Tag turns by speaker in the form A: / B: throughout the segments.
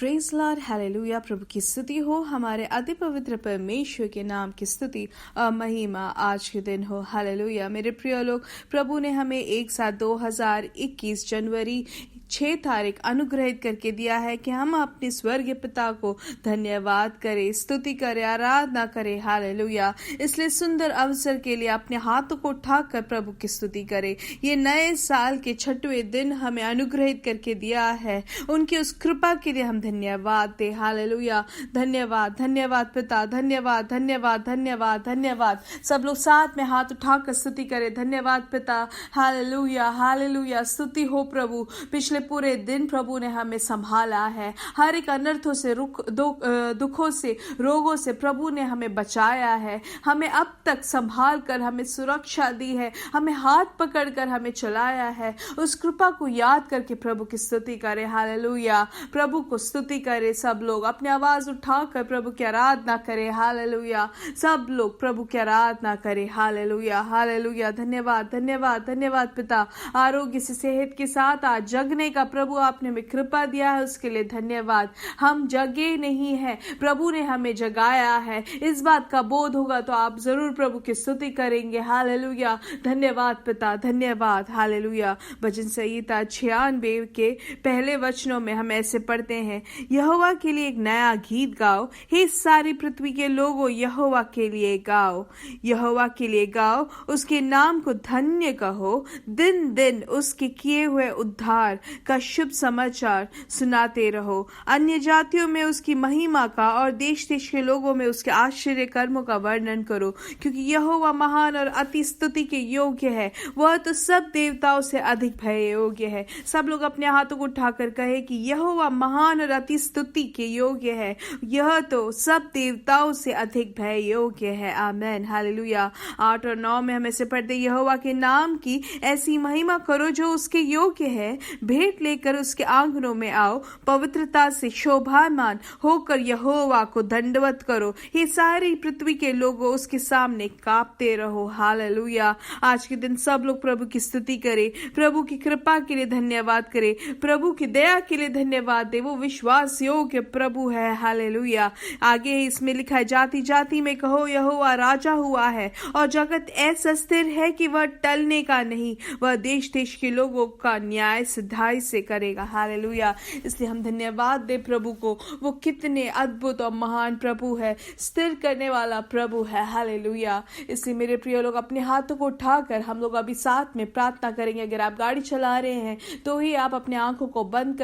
A: Praise Lord, hallelujah. प्रभु की स्तुति हो, हमारे अति पवित्र परमेश्वर के नाम की स्तुति और महिमा आज के दिन हो। हालेलुया। मेरे प्रिय लोग, प्रभु ने हमें एक साथ 2021 जनवरी 6 तारीख अनुग्रहित करके दिया है कि हम अपने स्वर्गीय पिता को धन्यवाद करें, स्तुति करें, आराधना करें। हालेलुया। इसलिए सुंदर अवसर के लिए अपने हाथों को उठाकर प्रभु की स्तुति करें। ये नए साल के 6वें दिन हमें अनुग्रहित करके दिया है, उनकी उस कृपा के लिए हम धन्यवाद दें। हालेलुया। धन्यवाद, धन्यवाद पिता, धन्यवाद, धन्यवाद, धन्यवाद, धन्यवाद। सब लोग साथ में हाथ उठाकर स्तुति करें। धन्यवाद पिता। Hallelujah, hallelujah. स्तुति हो प्रभु। पिछले पूरे दिन प्रभु ने हमें संभाला है, हर एक अनर्थों से, दुखों से, रोगों से प्रभु ने हमें बचाया है, हमें अब तक संभाल कर हमें सुरक्षा दी है, हमें हाथ पकड़कर हमें चलाया है। उस कृपा को याद करके प्रभु की स्तुति करें। हालेलुया। प्रभु को स्तुति करें। सब लोग अपनी आवाज उठाकर प्रभु की आराधना करें। हालेलुया। सब लोग प्रभु की आराधना करें। Hallelujah, hallelujah. धन्यवाद, धन्यवाद, धन्यवाद पिता। आरोग्य से, सेहत के साथ आज जगने का प्रभु आपने हमें कृपा दिया है, उसके लिए धन्यवाद। हम जगे नहीं हैं, प्रभु ने हमें जगाया है। इस बात का बोध होगा तो आप जरूर प्रभु की स्तुति करेंगे। हालेलुया। धन्यवाद पिता, धन्यवाद। हालेलुया। भजन संहिता 96 के पहले वचनों में हम ऐसे पढ़ते हैं, यहोवा के लिए एक नया गीत गाओ, हे सारी पृथ्वी के लोगों, यहोवा के लिए गाओ, यहोवा के लिए गाओ, उसके नाम को धन्य कहो, दिन दिन उसके किए हुए उद्धार का शुभ समाचार सुनाते रहो। अन्य जातियों में उसकी महिमा का और देश देश के लोगों में उसके आश्चर्य कर्मों का वर्णन करो, क्योंकि यहोवा महान और अति स्तुति के योग्य है, वह तो सब देवताओं से अधिक भय योग्य है। सब लोग अपने हाथों को उठाकर कहे कि यहोवा महान और अति स्तुति के योग्य है, यह तो सब देवताओं से अधिक भय योग्य है। आमेन। हालेलुया। 8 और 9 में हम ऐसे पढ़ते, यहोवा के नाम की ऐसी महिमा करो जो उसके योग्य है, भेंट लेकर उसके आंगनों में आओ, पवित्रता से शोभामान होकर यहोवा को दंडवत करो, ये सारी पृथ्वी के लोगों उसके सामने कांपते रहो। हालेलुया। आज के दिन सब लोग प्रभु की स्तुति करें, प्रभु की कृपा के लिए धन्यवाद करें, प्रभु की दया के लिए धन्यवाद दे। वो विश्वास योग्य प्रभु है। हालेलुया। आगे इसमें लिखा है, जाति जाति में कहो यहोवा राजा हुआ है, और जगत ऐसा स्थिर है कि वह टलने का नहीं, वह देश देश के लोगों का न्याय सिधाई से करेगा। हालेलुया। इसलिए हम धन्यवाद दे प्रभु को, वो कितने अद्भुत और महान प्रभु है, स्थिर करने वाला प्रभु है। हालेलुया। इसलिए मेरे प्रिय लोग, अपने हाथों को उठाकर हम लोग अभी साथ में प्रार्थना करेंगे। अगर आप गाड़ी चला रहे हैं तो ही आप अपने आंखों को बंद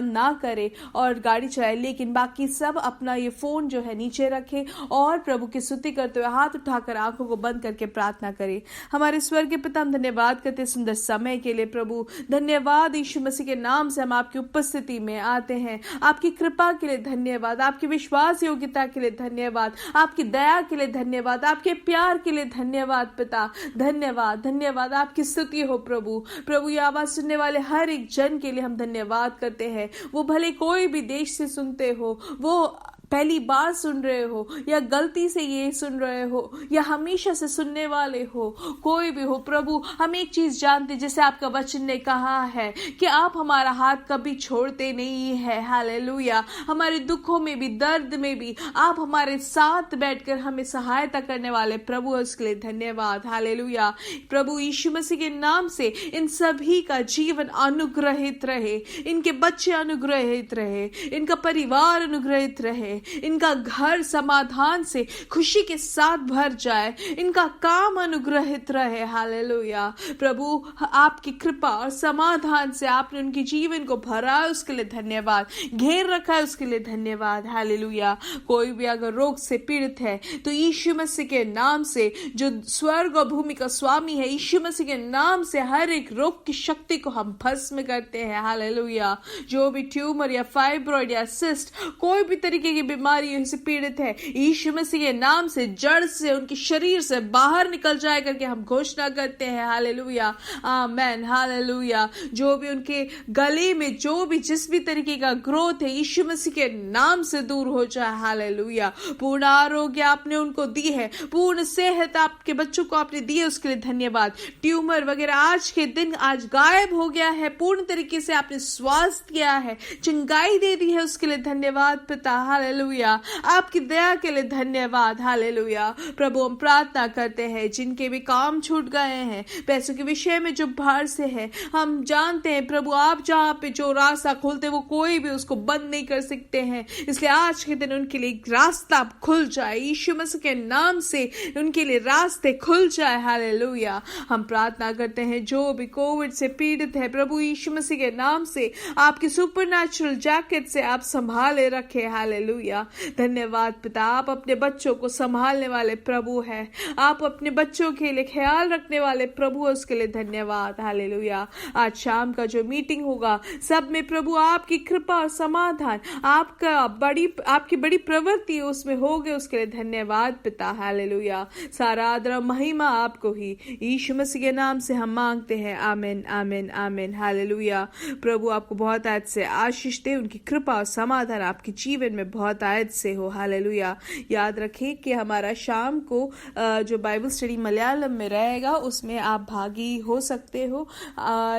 A: ना करें और गाड़ी चलाएं, लेकिन बाकी सब अपना ये फोन जो है नीचे रखें और प्रभु की स्तुति करते हुए हाथ उठाकर आंखों को बंद करके प्रार्थना करें। हमारे स्वर्गीय पिता, हम धन्यवाद करते सुंदर समय के लिए प्रभु। धन्यवाद यीशु मसीह के नाम से हम आपकी उपस्थिति में आते हैं। आपकी कृपा के लिए धन्यवाद, आपकी विश्वास योग्यता के लिए धन्यवाद, आपकी दया के लिए धन्यवाद, आपके प्यार के लिए धन्यवाद पिता। धन्यवाद, धन्यवाद। आपकी स्तुति हो प्रभु। प्रभु ये आवाज सुनने वाले हर एक जन के लिए हम धन्यवाद करते हैं। वो भले कोई भी देश से सुनते हो, वो पहली बार सुन रहे हो या गलती से ये सुन रहे हो या हमेशा से सुनने वाले हो, कोई भी हो प्रभु, हम एक चीज जानते, जैसे आपका वचन ने कहा है कि आप हमारा हाथ कभी छोड़ते नहीं है। हालेलुया। हमारे दुखों में भी, दर्द में भी आप हमारे साथ बैठकर हमें सहायता करने वाले प्रभु, उसके लिए धन्यवाद। हालेलुया। प्रभु यीशु मसीह के नाम से इन सभी का जीवन अनुग्रहित रहे, इनके बच्चे अनुग्रहित रहे, इनका परिवार अनुग्रहित रहे, इनका घर समाधान से, खुशी के साथ भर जाए, इनका काम अनुग्रहित रहे। हालेलुया। प्रभु आपकी कृपा और समाधान से आपने उनके जीवन को भरा है, उसके लिए धन्यवाद। घेर रखा है, उसके लिए धन्यवाद। हालेलुया। कोई भी अगर रोग से पीड़ित है तो यीशु मसीह के नाम से, जो स्वर्ग और भूमि का स्वामी है, यीशु मसीह के नाम से हर एक रोग की शक्ति को हम भस्म करते हैं। हालेलुया। जो भी ट्यूमर या फाइब्रॉइड या सिस्ट, कोई भी तरीके की बीमारियों से पीड़ित है, यीशु मसीह के नाम से जड़ से उनके शरीर से बाहर निकल जाए करके हम घोषणा करते हैं। हालेलुया, आमेन, हालेलुया। जो भी उनके गले में जो भी जिस भी तरीके का ग्रोथ है, यीशु मसीह के नाम से दूर हो जाए। हालेलुया। पूर्ण आरोग्य आपने उनको दी है, पूर्ण सेहत आपके बच्चों को आपने दी है, उसके लिए धन्यवाद। ट्यूमर वगैरह आज के दिन आज गायब हो गया है, पूर्ण तरीके से आपने स्वास्थ्य किया है, चंगाई दे दी है, उसके लिए धन्यवाद पिता। हालेलुया। आपकी दया के लिए धन्यवाद। हालेलुया। प्रभु हम प्रार्थना करते हैं जिनके भी काम छूट गए हैं, पैसों के विषय में जो बाहर से है, हम जानते हैं प्रभु आप जहाँ पे जो रास्ता खोलते वो कोई भी उसको बंद नहीं कर सकते हैं, इसलिए आज के दिन उनके लिए एक रास्ता खुल जाए, यीशु मसीह के नाम से उनके लिए रास्ते खुल जाए। हालेलुया। हम प्रार्थना करते हैं जो भी कोविड से पीड़ित है, प्रभु यीशु मसीह के नाम से आपके सुपरनैचुरल जैकेट से आप संभाले रखे। हालेलुया। धन्यवाद पिता, आप अपने बच्चों को संभालने वाले प्रभु है, आप अपने बच्चों के लिए ख्याल रखने वाले प्रभु, उसके लिए धन्यवाद। हालेलुया। आज शाम का जो मीटिंग होगा सब में प्रभु आपकी कृपा और समाधान, आपकी बड़ी प्रवृत्ति उसमें होगे, उसके लिए धन्यवाद पिता। हालेलुया। सारा आदर महिमा आपको ही यीशु मसीह के नाम से हम मांगते हैं। आमीन, आमीन, आमीन। हालेलुया। प्रभु आपको बहुत आयत से आशीष दे, उनकी कृपा और समाधान आपके जीवन में बहुत आयत से हो। हालेलुया। याद रखें कि हमारा शाम को जो बाइबल स्टडी मलयालम में रहेगा उसमें आप भागी हो सकते हो,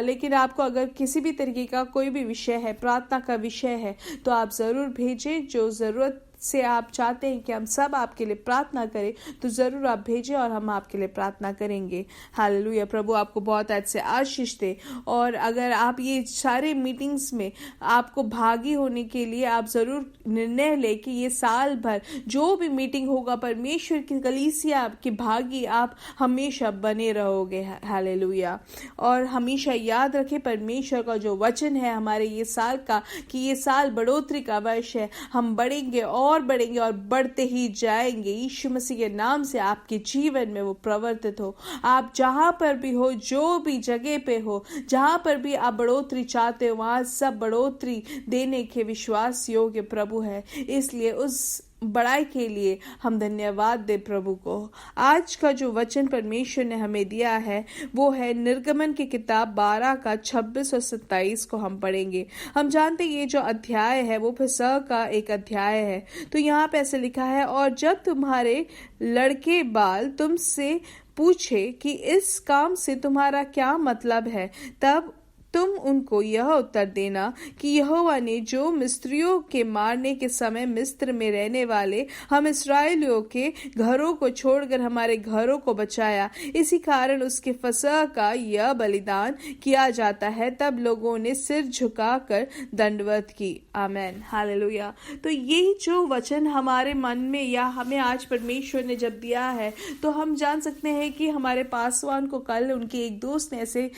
A: लेकिन आपको अगर किसी भी तरीके का कोई भी विषय है, प्रार्थना का विषय है, तो आप जरूर भेजें। जो जरूरत से आप चाहते हैं कि हम सब आपके लिए प्रार्थना करें, तो जरूर आप भेजें और हम आपके लिए प्रार्थना करेंगे। हालेलुया। प्रभु आपको बहुत अच्छे आशीष दे। और अगर आप ये सारे मीटिंग्स में आपको भागी होने के लिए आप जरूर निर्णय लें कि ये साल भर जो भी मीटिंग होगा परमेश्वर की कलीसिया आपके भागी आप हमेशा बने रहोगे। हालेलुया। और हमेशा याद रखें परमेश्वर का जो वचन है हमारे ये साल का, कि ये साल बढ़ोतरी का वर्ष है, हम बढ़ेंगे और बढ़ेंगे और बढ़ते ही जाएंगे। यीशु मसीह के नाम से आपके जीवन में वो प्रवर्तित हो। आप जहां पर भी हो, जो भी जगह पे हो, जहां पर भी आप बढ़ोतरी चाहते हो, वहां सब बढ़ोतरी देने के विश्वास योग्य प्रभु है, इसलिए उस बड़ाई के लिए हम धन्यवाद दे प्रभु को। आज का जो वचन परमेश्वर ने हमें दिया है वो है निर्गमन की किताब 12 का 26 और 27 को हम पढ़ेंगे। हम जानते हैं ये जो अध्याय है वो फसह का एक अध्याय है। तो यहाँ पे ऐसे लिखा है, और जब तुम्हारे लड़के बाल तुमसे पूछे कि इस काम से तुम्हारा क्या मतलब है, तब तुम उनको यह उत्तर देना कि यहोवा ने जो मिस्रियों के मारने के समय मिस्र में रहने वाले हम इस्राएलियों के घरों को छोड़कर हमारे घरों को बचाया, इसी कारण उसके फसह का यह बलिदान किया जाता है। तब लोगों ने सिर झुकाकर दंडवत की। आमेन, हालेलुया। तो यही जो वचन हमारे मन में या हमें आज परमेश्वर ने जब दिया है, तो हम जान सकते हैं कि हमारे पासवान को कल उनके एक दोस्त ने ऐसे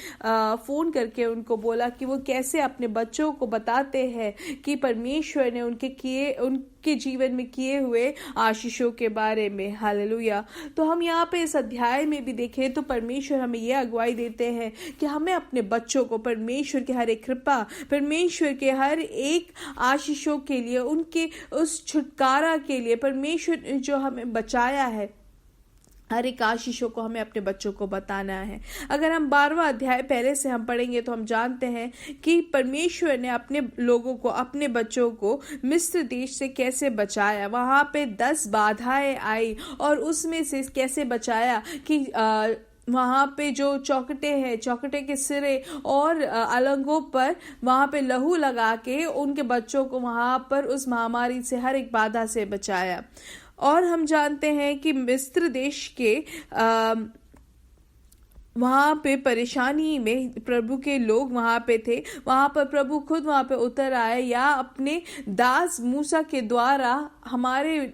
A: फोन करके को बोला कि वो कैसे अपने बच्चों को बताते हैं कि परमेश्वर ने उनके जीवन में किए हुए आशीषों के बारे में। हालेलुया। तो हम यहाँ पे इस अध्याय में भी देखें तो परमेश्वर हमें यह अगुवाई देते हैं कि हमें अपने बच्चों को परमेश्वर की हर एक कृपा, परमेश्वर के हर एक आशीषों के लिए, उनके उस छुटकारा के लिए, परमेश्वर जो हमें बचाया है, हर एक आशीषों को हमें अपने बच्चों को बताना है। अगर हम 12वां अध्याय पहले से हम पढ़ेंगे तो हम जानते हैं कि परमेश्वर ने अपने लोगों को, अपने बच्चों को मिस्र देश से कैसे बचाया। वहां पे 10 बाधाएं आई और उसमें से कैसे बचाया कि वहां पे जो चौखटे हैं, चौखटे के सिरे और अलंगों पर वहां पे लहू लगा के उनके बच्चों को वहां पर उस महामारी से, हर एक बाधा से बचाया। और हम जानते हैं कि मिस्र देश के वहां पे परेशानी में प्रभु के लोग वहां पे थे, वहां पर प्रभु खुद वहां पे उतर आए, या अपने दास मूसा के द्वारा हमारे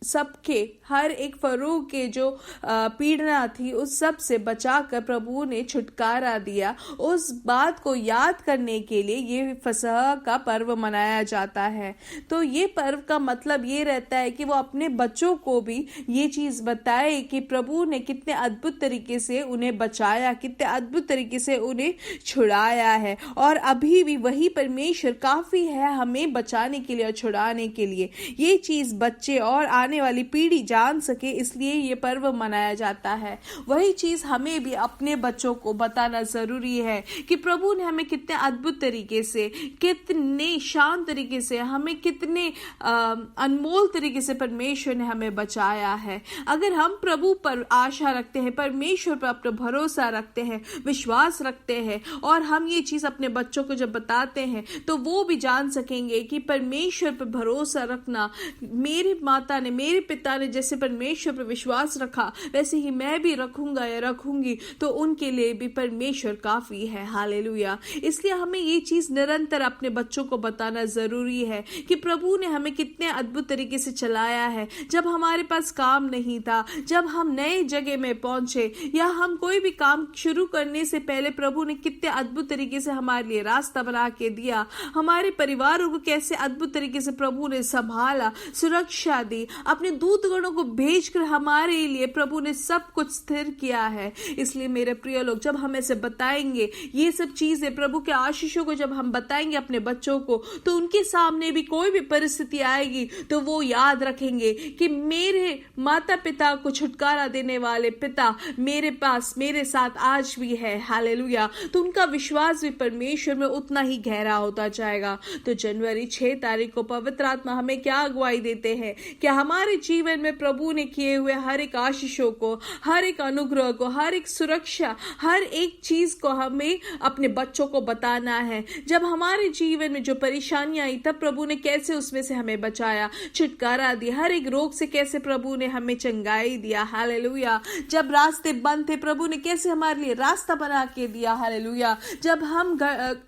A: सबके हर एक फरोह के जो पीड़ना थी उस सब से बचाकर प्रभु ने छुटकारा दिया। उस बात को याद करने के लिए ये फसह का पर्व मनाया जाता है। तो ये पर्व का मतलब ये रहता है कि वो अपने बच्चों को भी ये चीज बताए कि प्रभु ने कितने अद्भुत तरीके से उन्हें बचाया, कितने अद्भुत तरीके से उन्हें छुड़ाया है, और अभी भी वही परमेश्वर काफी है हमें बचाने के लिए और छुड़ाने के लिए। ये चीज बच्चे और आने वाली पीढ़ी जान सके, इसलिए ये पर्व मनाया जाता है। वही चीज हमें भी अपने बच्चों को बताना जरूरी है कि प्रभु ने हमें कितने अद्भुत तरीके से, कितने शांत तरीके से, हमें कितने अनमोल तरीके से परमेश्वर ने हमें बचाया है। अगर हम प्रभु पर आशा रखते हैं, परमेश्वर पर अपना भरोसा रखते हैं, विश्वास रखते हैं, और हम ये चीज अपने बच्चों को जब बताते हैं तो वो भी जान सकेंगे कि परमेश्वर पर भरोसा रखना, मेरी माता ने, मेरे पिता ने जैसे परमेश्वर पर विश्वास रखा वैसे ही मैं भी रखूंगा या रखूंगी, तो उनके लिए भी परमेश्वर काफी है। हालेलुया। इसलिए हमें ये चीज निरंतर अपने बच्चों को बताना जरूरी है कि प्रभु ने हमें कितने अद्भुत तरीके से चलाया है। जब हमारे पास काम नहीं था, जब हम नए जगह में पहुंचे, या हम कोई भी काम शुरू करने से पहले प्रभु ने कितने अद्भुत तरीके से हमारे लिए रास्ता बना के दिया। हमारे परिवारों को कैसे अद्भुत तरीके से प्रभु ने संभाला, सुरक्षा दी, अपने दूतगणों को भेजकर हमारे लिए प्रभु ने सब कुछ स्थिर किया है। इसलिए मेरे प्रिय लोग, जब हम ऐसे बताएंगे ये सब चीजें, प्रभु के आशीषों को जब हम बताएंगे अपने बच्चों को, तो उनके सामने भी कोई भी परिस्थिति आएगी तो वो याद रखेंगे कि मेरे माता पिता को छुटकारा देने वाले पिता मेरे पास, मेरे साथ आज भी है। हालेलुया। तो उनका विश्वास भी परमेश्वर में उतना ही गहरा होता जाएगा। तो जनवरी 6 तारीख को पवित्र आत्मा हमें क्या अगुवाई देते हैं कि हमारे जीवन में प्रभु ने किए हुए हर एक आशीषों को, हर एक अनुग्रह को, हर एक सुरक्षा, हर एक चीज को हमें अपने बच्चों को बताना है। जब हमारे जीवन में जो परेशानियां आई तब प्रभु ने कैसे उसमें से हमें बचाया, छुटकारा दिया, हर एक रोग से कैसे प्रभु ने हमें चंगाई दिया। हालेलुया। जब रास्ते बंद थे प्रभु ने कैसे हमारे लिए रास्ता बना के दिया। हालेलुया। जब हम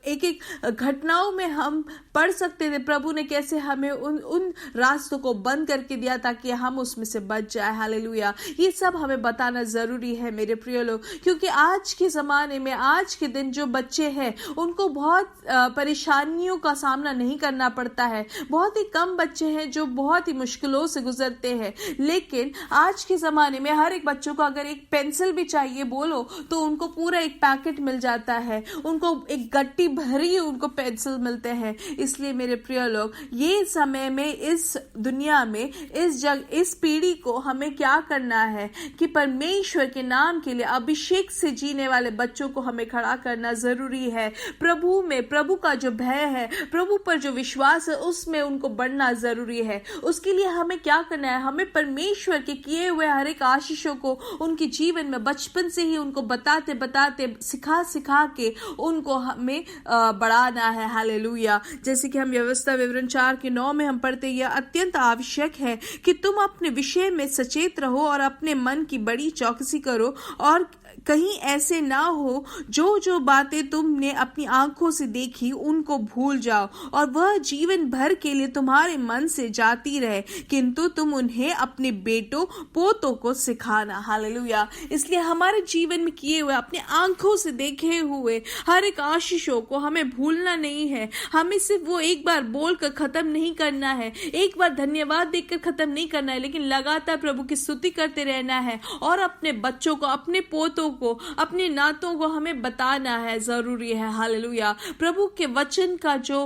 A: एक एक घटनाओं में हम पढ़ सकते थे प्रभु ने कैसे हमें उन रास्तों को बंद करके दिया ताकि हम उसमें से बच जाए। हालेलुया। ये सब हमें बताना जरूरी है मेरे प्रिय लोग, क्योंकि आज के जमाने में, आज के दिन जो बच्चे हैं उनको बहुत परेशानियों का सामना नहीं करना पड़ता है। बहुत ही कम बच्चे हैं जो बहुत ही मुश्किलों से गुजरते हैं, लेकिन आज के जमाने में हर एक बच्चों को अगर एक पेंसिल भी चाहिए बोलो तो उनको पूरा एक पैकेट मिल जाता है, उनको एक गट्टी भरी उनको पेंसिल मिलते हैं। इसलिए मेरे प्रिय लोग, ये समय में, इस दुनिया में, इस पीढ़ी को हमें क्या करना है कि परमेश्वर के नाम के लिए अभिषेक से जीने वाले बच्चों को हमें खड़ा करना जरूरी है। प्रभु में, प्रभु का जो भय है, प्रभु पर जो विश्वास है, उसमें उनको बढ़ना जरूरी है। उसके लिए हमें क्या करना है, हमें परमेश्वर के किए हुए हर एक आशीषों को उनके जीवन में बचपन से ही उनको बताते बताते, सिखा सिखा के उनको हमें बढ़ाना है। हालेलुया। जैसे कि हम व्यवस्था विवरण 4:9 में हम पढ़ते, यह अत्यंत आवश्यक है कि तुम अपने विषय में सचेत रहो और अपने मन की बड़ी चौकसी करो, और कहीं ऐसे ना हो जो जो बातें तुमने अपनी आंखों से देखी उनको भूल जाओ, और वह जीवन भर के लिए तुम्हारे मन से जाती रहे, किंतु तुम उन्हें अपने बेटों पोतों को सिखाना। हालेलुया। इसलिए हमारे जीवन में किए हुए, अपने आंखों से देखे हुए हर एक आशीषों को हमें भूलना नहीं है। हमें सिर्फ वो एक बार बोलकर खत्म नहीं करना है, एक बार धन्यवाद देकर खत्म नहीं करना है, लेकिन लगातार प्रभु की स्तुति करते रहना है, और अपने बच्चों को, अपने पोतों को, अपने नातों को हमें बताना है, जरूरी है। हालेलुया। प्रभु के वचन का जो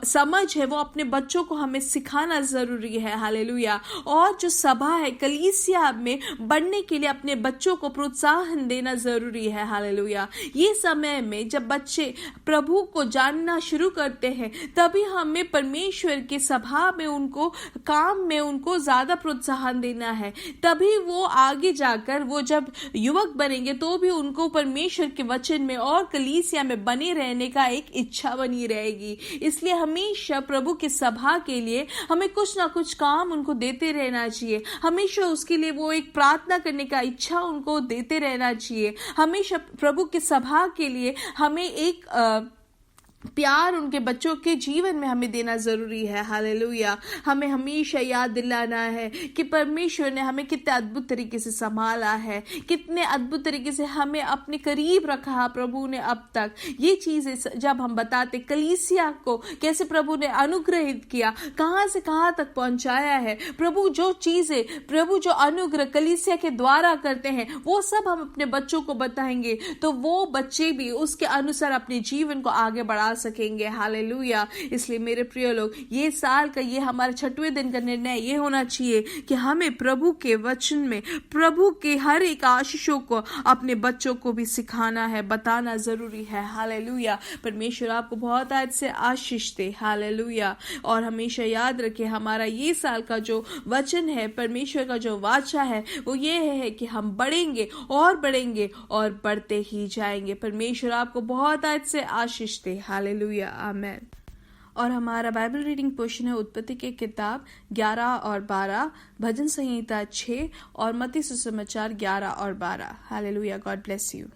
A: समझ है वो अपने बच्चों को हमें सिखाना जरूरी है। हालेलुया। और जो सभा है, कलीसिया में बढ़ने के लिए अपने बच्चों को प्रोत्साहन देना जरूरी है। हालेलुया। ये समय में जब बच्चे प्रभु को जानना शुरू करते हैं तभी हमें परमेश्वर के सभा में, उनको काम में, उनको ज्यादा प्रोत्साहन देना है। तभी वो आगे जाकर, वो जब युवक बनेंगे तो भी उनको परमेश्वर के वचन में और कलीसिया में बने रहने का एक इच्छा बनी रहेगी। इसलिए हमेशा प्रभु की सभा के लिए हमें कुछ ना कुछ काम उनको देते रहना चाहिए। हमेशा उसके लिए वो एक प्रार्थना करने का इच्छा उनको देते रहना चाहिए। हमेशा प्रभु की सभा के लिए हमें एक प्यार उनके बच्चों के जीवन में हमें देना जरूरी है। हालेलुया। हमें हमेशा याद दिलाना है कि परमेश्वर ने हमें कितने अद्भुत तरीके से संभाला है, कितने अद्भुत तरीके से हमें अपने करीब रखा प्रभु ने अब तक। ये चीजें जब हम बताते, कलीसिया को कैसे प्रभु ने अनुग्रहित किया, कहां से कहां तक पहुंचाया है, प्रभु जो अनुग्रह कलीसिया के द्वारा करते हैं वो सब हम अपने बच्चों को बताएंगे, तो वो बच्चे भी उसके अनुसार अपने जीवन को आगे बढ़ा सकेंगे। हालेलुया। इसलिए मेरे प्रिय लोग, ये साल का ये हमारे 6वें दिन का निर्णय ये होना चाहिए कि हमें प्रभु के वचन में प्रभु के हर एक आशीषों को अपने बच्चों को भी सिखाना है, बताना जरूरी है। हालेलुया। परमेश्वर आपको बहुत आज से आशीष दे। हालेलुया। और हमेशा याद रखें, हमारा ये साल का जो वचन है, परमेश्वर का जो वाचा है, वो ये है कि हम बढ़ेंगे और बढ़ते ही जाएंगे। परमेश्वर आपको बहुत आज से आशीष दे। हालेलुया। आमेन। और हमारा बाइबल रीडिंग पोर्शन है उत्पत्ति के किताब 11 और 12, भजन संहिता 6 और मत्ती सुसमाचार 11 और 12। हालेलुया। God bless you.